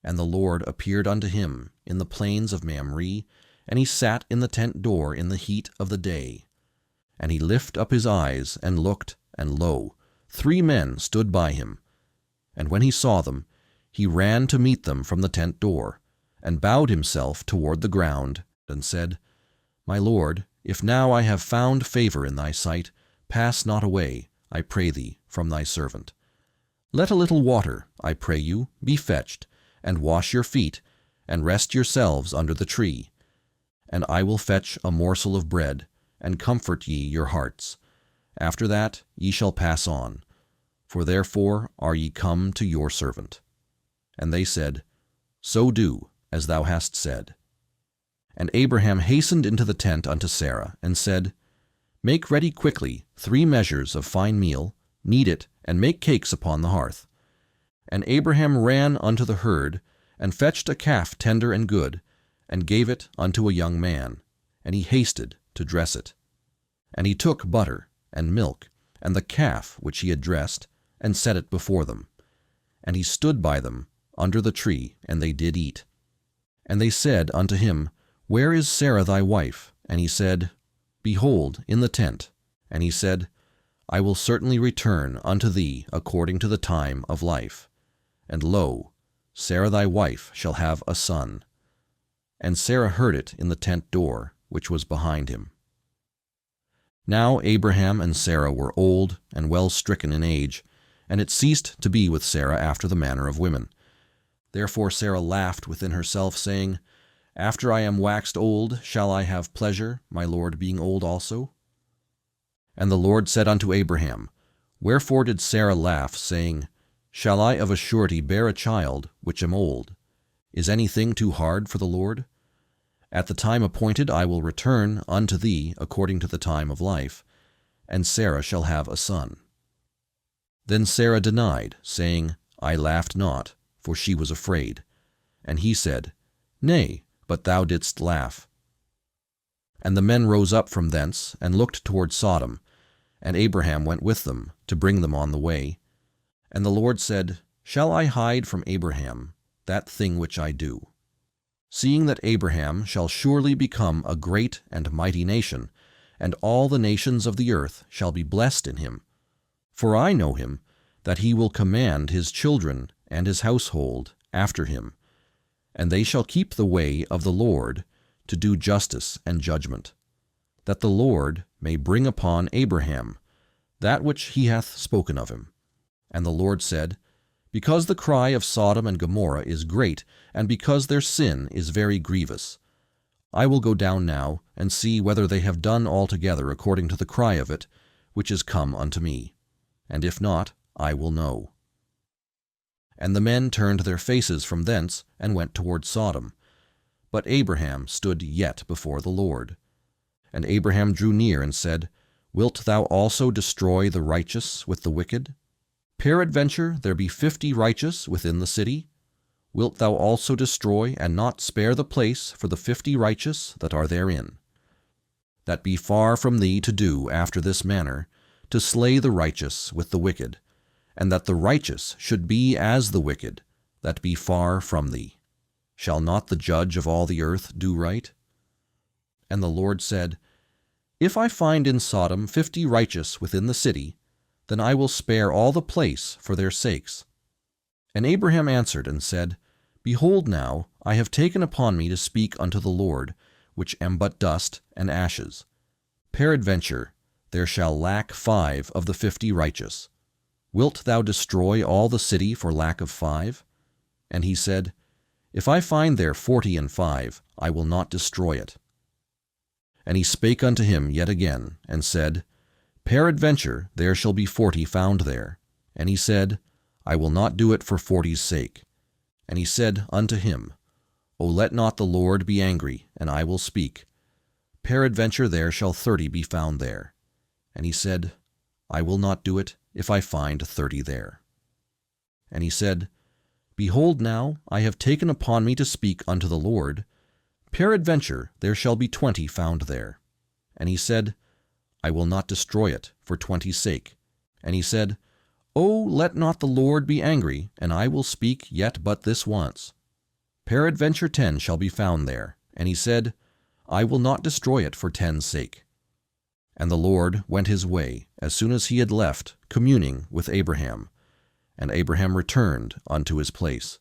And the Lord appeared unto him in the plains of Mamre, and he sat in the tent door in the heat of the day. And he lifted up his eyes, and looked, and lo, 3 men stood by him. And when he saw them, he ran to meet them from the tent door, and bowed himself toward the ground, and said, My Lord, if now I have found favor in thy sight, pass not away, I pray thee, from thy servant. Let a little water, I pray you, be fetched, and wash your feet, and rest yourselves under the tree. And I will fetch a morsel of bread, and comfort ye your hearts. After that ye shall pass on, for therefore are ye come to your servant. And they said, So do, as thou hast said. And Abraham hastened into the tent unto Sarah, and said, Make ready quickly 3 measures of fine meal, knead it, and make cakes upon the hearth. And Abraham ran unto the herd, and fetched a calf tender and good, and gave it unto a young man, and he hasted to dress it. And he took butter, and milk, and the calf which he had dressed, and set it before them. And he stood by them under the tree, and they did eat. And they said unto him, Where is Sarah thy wife? And he said, Behold, in the tent. And he said, I will certainly return unto thee according to the time of life. And lo, Sarah thy wife shall have a son. And Sarah heard it in the tent door, which was behind him. Now Abraham and Sarah were old and well stricken in age, and it ceased to be with Sarah after the manner of women. Therefore Sarah laughed within herself, saying, After I am waxed old, shall I have pleasure, my Lord being old also? And the Lord said unto Abraham, Wherefore did Sarah laugh, saying, Shall I of a surety bear a child, which am old? Is anything too hard for the Lord? At the time appointed I will return unto thee according to the time of life, and Sarah shall have a son. Then Sarah denied, saying, I laughed not, for she was afraid. And he said, Nay, but thou didst laugh. And the men rose up from thence, and looked toward Sodom, and Abraham went with them, to bring them on the way. And the Lord said, Shall I hide from Abraham that thing which I do? Seeing that Abraham shall surely become a great and mighty nation, and all the nations of the earth shall be blessed in him. For I know him, that he will command his children and his household after him, and they shall keep the way of the Lord, to do justice and judgment, that the Lord may bring upon Abraham that which he hath spoken of him. And the Lord said, Because the cry of Sodom and Gomorrah is great, and because their sin is very grievous, I will go down now, and see whether they have done altogether according to the cry of it, which is come unto me. And if not, I will know. And the men turned their faces from thence, and went toward Sodom. But Abraham stood yet before the Lord. And Abraham drew near, and said, Wilt thou also destroy the righteous with the wicked? Peradventure there be 50 righteous within the city. Wilt thou also destroy, and not spare the place for the 50 righteous that are therein? That be far from thee to do after this manner, to slay the righteous with the wicked, and that the righteous should be as the wicked, that be far from thee. Shall not the judge of all the earth do right? And the Lord said, If I find in Sodom 50 righteous within the city, then I will spare all the place for their sakes. And Abraham answered and said, Behold now, I have taken upon me to speak unto the Lord, which am but dust and ashes. Peradventure there shall lack 5 of the 50 righteous. Wilt thou destroy all the city for lack of 5? And he said, If I find there 40 and 5, I will not destroy it. And he spake unto him yet again, and said, Peradventure there shall be 40 found there. And he said, I will not do it for 40's sake. And he said unto him, O let not the Lord be angry, and I will speak. Peradventure there shall 30 be found there. And he said, I will not do it, if I find 30 there. And he said, Behold now, I have taken upon me to speak unto the Lord. Peradventure there shall be 20 found there. And he said, I will not destroy it for 20's sake. And he said, O let not the Lord be angry, and I will speak yet but this once. Peradventure 10 shall be found there. And he said, I will not destroy it for 10's sake. And the Lord went his way, as soon as he had left, communing with Abraham. And Abraham returned unto his place.